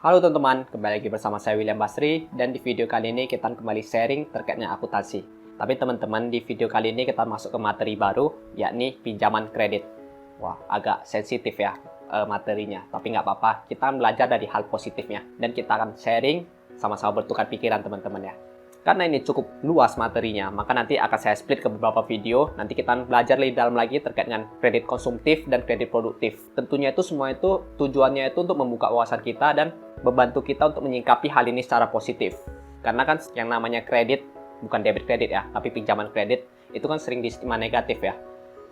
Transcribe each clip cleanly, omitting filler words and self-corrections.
Halo teman-teman, kembali lagi bersama saya William Basri dan di video kali ini kita kembali sharing terkaitnya akuntansi. Tapi teman-teman, di video kali ini kita masuk ke materi baru, yakni pinjaman kredit. Wah, agak sensitif ya materinya, tapi nggak apa-apa, kita belajar dari hal positifnya dan kita akan sharing sama-sama bertukar pikiran teman-teman ya. Karena ini cukup luas materinya, maka nanti akan saya split ke beberapa video. Nanti kita belajar lebih dalam lagi terkait dengan kredit konsumtif dan kredit produktif. Tentunya itu semua itu tujuannya itu untuk membuka wawasan kita dan membantu kita untuk menyikapi hal ini secara positif. Karena kan yang namanya kredit, bukan debit kredit ya, tapi pinjaman kredit, itu kan sering distigma negatif ya.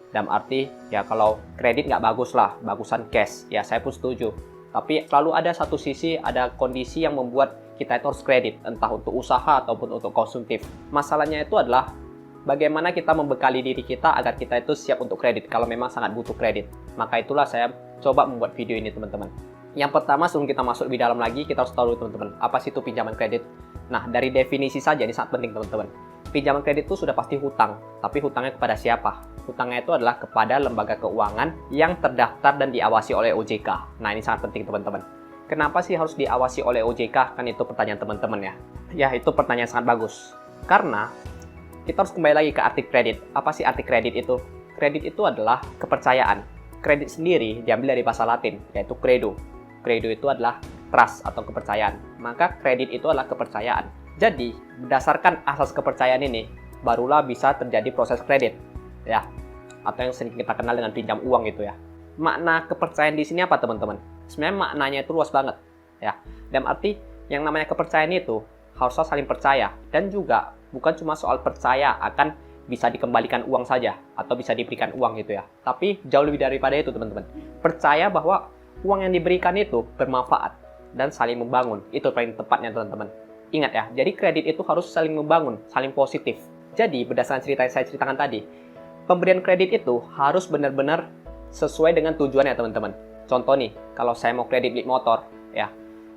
Dalam arti, ya kalau kredit nggak bagus lah, bagusan cash. Ya saya pun setuju. Tapi selalu ada satu sisi, ada kondisi yang membuat kita itu harus kredit, entah untuk usaha ataupun untuk konsumtif. Masalahnya itu adalah bagaimana kita membekali diri kita agar kita itu siap untuk kredit kalau memang sangat butuh kredit. Maka itulah saya coba membuat video ini teman-teman. Yang pertama, sebelum kita masuk lebih dalam lagi, kita harus tahu dulu teman-teman, apa sih itu pinjaman kredit? Nah, dari definisi saja ini sangat penting teman-teman. Pinjaman kredit itu sudah pasti hutang, tapi hutangnya kepada siapa? Hutangnya itu adalah kepada lembaga keuangan yang terdaftar dan diawasi oleh OJK. Nah, ini sangat penting teman-teman. Kenapa sih harus diawasi oleh OJK? Kan itu pertanyaan teman-teman ya. Ya, itu pertanyaan sangat bagus. Karena kita harus kembali lagi ke arti kredit. Apa sih arti kredit itu? Kredit itu adalah kepercayaan. Kredit sendiri diambil dari bahasa Latin, yaitu credo. Credo itu adalah trust atau kepercayaan. Maka kredit itu adalah kepercayaan. Jadi, berdasarkan asas kepercayaan ini, barulah bisa terjadi proses kredit. Ya, atau yang sering kita kenal dengan pinjam uang gitu ya. Makna kepercayaan di sini apa teman-teman? Sebenarnya maknanya itu luas banget ya. Dalam arti yang namanya kepercayaan itu harusnya saling percaya, dan juga bukan cuma soal percaya akan bisa dikembalikan uang saja atau bisa diberikan uang gitu ya. Tapi jauh lebih daripada itu teman-teman. Percaya bahwa uang yang diberikan itu bermanfaat dan saling membangun. Itu paling tepatnya teman-teman. Ingat ya, jadi kredit itu harus saling membangun, saling positif. Jadi berdasarkan cerita yang saya ceritakan tadi, pemberian kredit itu harus benar-benar sesuai dengan tujuannya teman-teman. Contoh nih, kalau saya mau kredit beli motor, ya,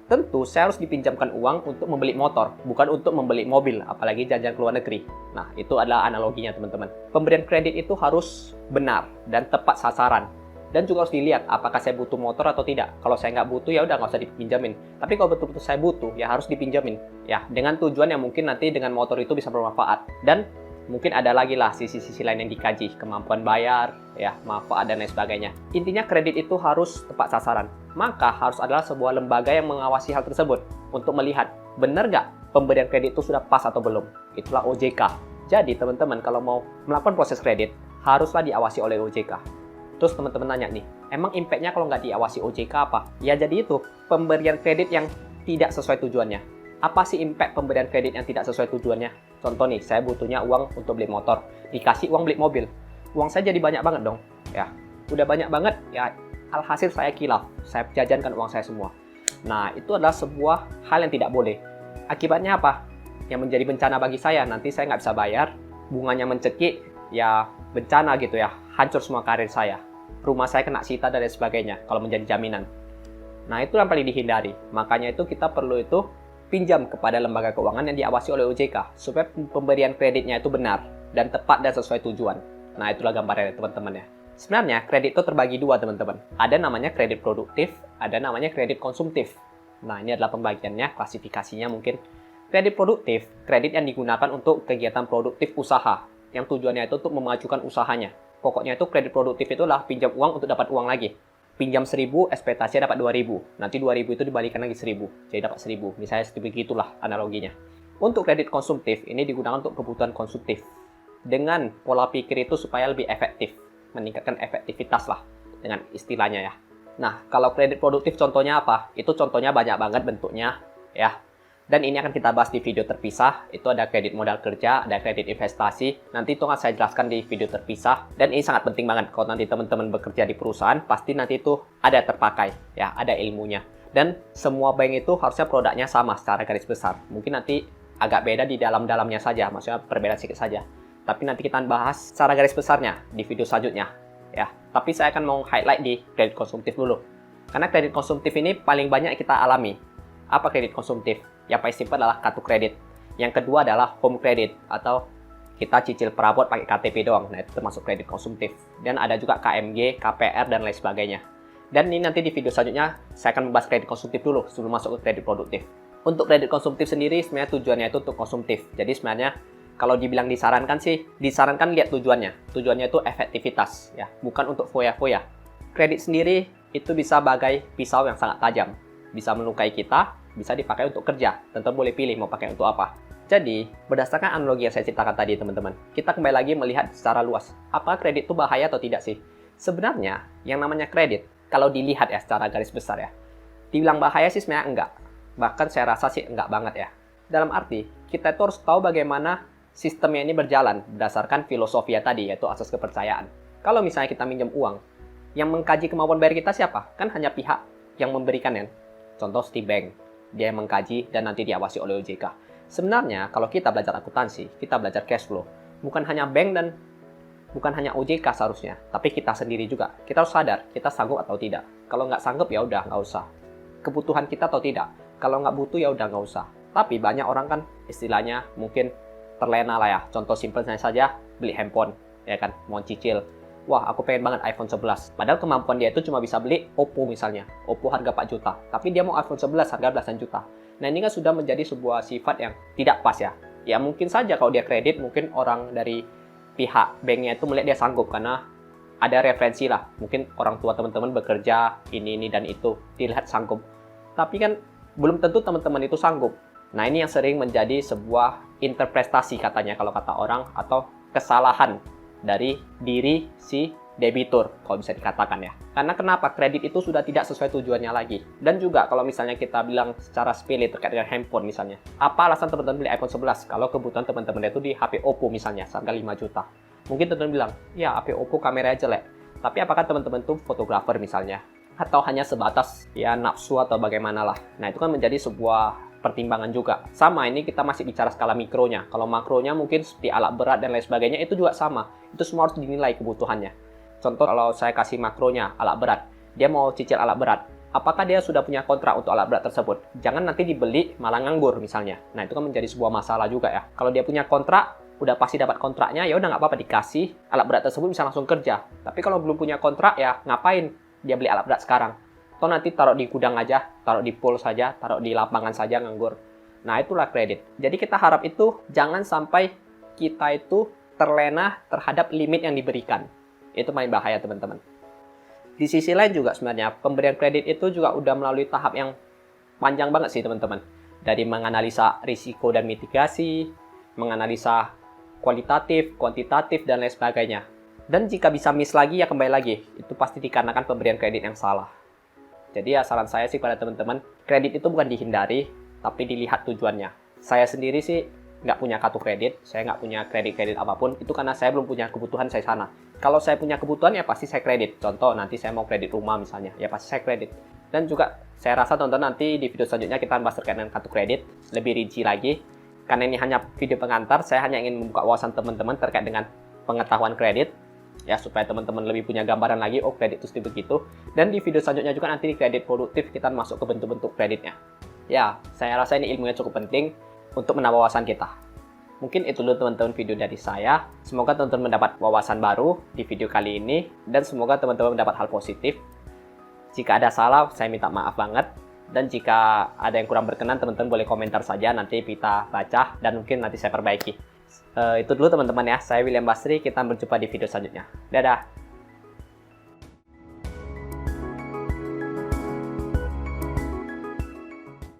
tentu saya harus dipinjamkan uang untuk membeli motor, bukan untuk membeli mobil, apalagi jalan-jalan ke luar negeri. Nah, itu adalah analoginya teman-teman. Pemberian kredit itu harus benar dan tepat sasaran. Dan juga harus dilihat apakah saya butuh motor atau tidak. Kalau saya nggak butuh, ya udah nggak usah dipinjamin. Tapi kalau betul-betul saya butuh, ya harus dipinjamin. Ya, dengan tujuan yang mungkin nanti dengan motor itu bisa bermanfaat. Dan mungkin ada lagi lah sisi-sisi lain yang dikaji, kemampuan bayar, ya, manfaat dan lain sebagainya. Intinya kredit itu harus tepat sasaran. Maka harus adalah sebuah lembaga yang mengawasi hal tersebut untuk melihat benar nggak pemberian kredit itu sudah pas atau belum. Itulah OJK. Jadi teman-teman kalau mau melakukan proses kredit haruslah diawasi oleh OJK. Terus teman-teman nanya nih, emang impact-nya kalau nggak diawasi OJK apa? Ya jadi itu, pemberian kredit yang tidak sesuai tujuannya. Apa sih impact pemberian kredit yang tidak sesuai tujuannya? Contoh nih, saya butuhnya uang untuk beli motor, dikasih uang beli mobil. Uang saya jadi banyak banget dong. Ya, udah banyak banget, ya alhasil saya kilaf. Saya jajankan uang saya semua. Nah, itu adalah sebuah hal yang tidak boleh. Akibatnya apa? Yang menjadi bencana bagi saya, nanti saya nggak bisa bayar, bunganya mencekik, ya bencana gitu ya, hancur semua karir saya. Rumah saya kena sita dan lain sebagainya kalau menjadi jaminan. Nah, itu yang paling dihindari. Makanya itu kita perlu itu pinjam kepada lembaga keuangan yang diawasi oleh OJK supaya pemberian kreditnya itu benar dan tepat dan sesuai tujuan. Nah, itulah gambarannya teman-teman ya. Sebenarnya kredit itu terbagi dua teman-teman. Ada namanya kredit produktif, ada namanya kredit konsumtif. Nah, ini adalah pembagiannya, klasifikasinya mungkin. Kredit produktif, kredit yang digunakan untuk kegiatan produktif usaha, yang tujuannya itu untuk memajukan usahanya. Pokoknya itu kredit produktif itulah pinjam uang untuk dapat uang lagi. Pinjam 1.000, ekspektasinya dapat 2.000. Nanti 2.000 itu dibalikan lagi 1.000. Jadi dapat 1.000. Misalnya seperti begitulah analoginya. Untuk kredit konsumtif, ini digunakan untuk kebutuhan konsumtif. Dengan pola pikir itu supaya lebih efektif. Meningkatkan efektivitas lah dengan istilahnya ya. Nah, kalau kredit produktif contohnya apa? Itu contohnya banyak banget bentuknya ya. Dan ini akan kita bahas di video terpisah. Itu ada kredit modal kerja, ada kredit investasi. Nanti itu akan saya jelaskan di video terpisah. Dan ini sangat penting banget. Kalau nanti teman-teman bekerja di perusahaan, pasti nanti itu ada terpakai. Ya, ada ilmunya. Dan semua bank itu harusnya produknya sama secara garis besar. Mungkin nanti agak beda di dalam-dalamnya saja. Maksudnya perbedaan sedikit saja. Tapi nanti kita bahas secara garis besarnya di video selanjutnya. Ya, tapi saya akan mau highlight di kredit konsumtif dulu. Karena kredit konsumtif ini paling banyak kita alami. Apa kredit konsumtif? Yang paling simpel adalah kartu kredit. Yang kedua adalah home credit atau kita cicil perabot pakai KTP doang. Nah, itu termasuk kredit konsumtif. Dan ada juga KMG, KPR, dan lain sebagainya. Dan ini nanti di video selanjutnya saya akan membahas kredit konsumtif dulu sebelum masuk ke kredit produktif. Untuk kredit konsumtif sendiri sebenarnya tujuannya itu untuk konsumtif. Jadi sebenarnya kalau dibilang disarankan sih, disarankan lihat tujuannya. Tujuannya itu efektivitas ya, bukan untuk foya-foya. Kredit sendiri itu bisa bagai pisau yang sangat tajam. Bisa melukai kita, bisa dipakai untuk kerja. Tentu boleh pilih mau pakai untuk apa. Jadi, berdasarkan analogi yang saya ceritakan tadi teman-teman, kita kembali lagi melihat secara luas. Apa kredit itu bahaya atau tidak sih? Sebenarnya, yang namanya kredit, kalau dilihat ya secara garis besar ya, dibilang bahaya sih sebenarnya enggak. Bahkan saya rasa sih enggak banget ya. Dalam arti, kita itu harus tahu bagaimana sistemnya ini berjalan berdasarkan filosofi tadi, yaitu asas kepercayaan. Kalau misalnya kita minjem uang, yang mengkaji kemampuan bayar kita siapa? Kan hanya pihak yang memberikan ya. Contoh Citi Bank, dia yang mengkaji dan nanti diawasi oleh OJK. Sebenarnya kalau kita belajar akuntansi, kita belajar cash flow, bukan hanya bank dan bukan hanya OJK seharusnya, tapi kita sendiri juga. Kita harus sadar, kita sanggup atau tidak. Kalau nggak sanggup ya udah nggak usah. Kebutuhan kita atau tidak. Kalau nggak butuh ya udah nggak usah. Tapi banyak orang kan istilahnya mungkin terlena lah ya. Contoh simpelnya saja, beli handphone, ya kan, mau cicil. Wah, aku pengen banget iPhone 11. Padahal kemampuan dia itu cuma bisa beli Oppo misalnya. Oppo harga 4 juta. Tapi dia mau iPhone 11 harga belasan juta. Nah, ini kan sudah menjadi sebuah sifat yang tidak pas ya. Ya mungkin saja kalau dia kredit, mungkin orang dari pihak banknya itu melihat dia sanggup karena ada referensi lah. Mungkin orang tua teman-teman bekerja, ini dan itu. Dilihat sanggup. Tapi kan belum tentu teman-teman itu sanggup. Nah, ini yang sering menjadi sebuah interpretasi katanya kalau kata orang atau kesalahan dari diri si debitur, kalau bisa dikatakan ya. Karena kenapa? Kredit itu sudah tidak sesuai tujuannya lagi. Dan juga kalau misalnya kita bilang secara sepele terkait dengan handphone misalnya. Apa alasan teman-teman beli iPhone 11? Kalau kebutuhan teman-teman itu di HP Oppo misalnya, harga 5 juta. Mungkin teman-teman bilang, ya HP Oppo kameranya jelek. Tapi apakah teman-teman itu fotografer misalnya? Atau hanya sebatas ya nafsu atau bagaimana lah. Nah, itu kan menjadi sebuah pertimbangan juga. Sama, ini kita masih bicara skala mikronya. Kalau makronya mungkin seperti alat berat dan lain sebagainya, itu juga sama. Itu semua harus dinilai kebutuhannya. Contoh kalau saya kasih makronya alat berat, dia mau cicil alat berat. Apakah dia sudah punya kontrak untuk alat berat tersebut? Jangan nanti dibeli malah nganggur misalnya. Nah, itu kan menjadi sebuah masalah juga ya. Kalau dia punya kontrak, udah pasti dapat kontraknya, ya udah nggak apa-apa dikasih. Alat berat tersebut bisa langsung kerja. Tapi kalau belum punya kontrak, ya ngapain dia beli alat berat sekarang? Atau nanti taruh di gudang aja, taruh di pool saja, taruh di lapangan saja nganggur. Nah, itulah kredit. Jadi kita harap itu jangan sampai kita itu terlena terhadap limit yang diberikan. Itu paling bahaya teman-teman. Di sisi lain juga sebenarnya pemberian kredit itu juga udah melalui tahap yang panjang banget sih teman-teman. Dari menganalisa risiko dan mitigasi, menganalisa kualitatif, kuantitatif, dan lain sebagainya. Dan jika bisa miss lagi ya kembali lagi. Itu pasti dikarenakan pemberian kredit yang salah. Jadi ya saran saya sih pada teman-teman, kredit itu bukan dihindari, tapi dilihat tujuannya. Saya sendiri sih nggak punya kartu kredit, saya nggak punya kredit-kredit apapun, itu karena saya belum punya kebutuhan saya sana. Kalau saya punya kebutuhan ya pasti saya kredit. Contoh nanti saya mau kredit rumah misalnya, ya pasti saya kredit. Dan juga saya rasa teman-teman nanti di video selanjutnya kita bahas terkait dengan kartu kredit, lebih rinci lagi. Karena ini hanya video pengantar, saya hanya ingin membuka wawasan teman-teman terkait dengan pengetahuan kredit. Ya, supaya teman-teman lebih punya gambaran lagi, oh kredit itu seperti begitu. Dan di video selanjutnya juga nanti di kredit produktif kita masuk ke bentuk-bentuk kreditnya. Ya, saya rasa ini ilmunya cukup penting untuk menambah wawasan kita. Mungkin itu dulu teman-teman video dari saya. Semoga teman-teman mendapat wawasan baru di video kali ini. Dan semoga teman-teman mendapat hal positif. Jika ada salah, saya minta maaf banget. Dan jika ada yang kurang berkenan, teman-teman boleh komentar saja. Nanti kita baca dan mungkin nanti saya perbaiki. Itu dulu teman-teman ya. Saya William Basri. Kita berjumpa di video selanjutnya. Dadah!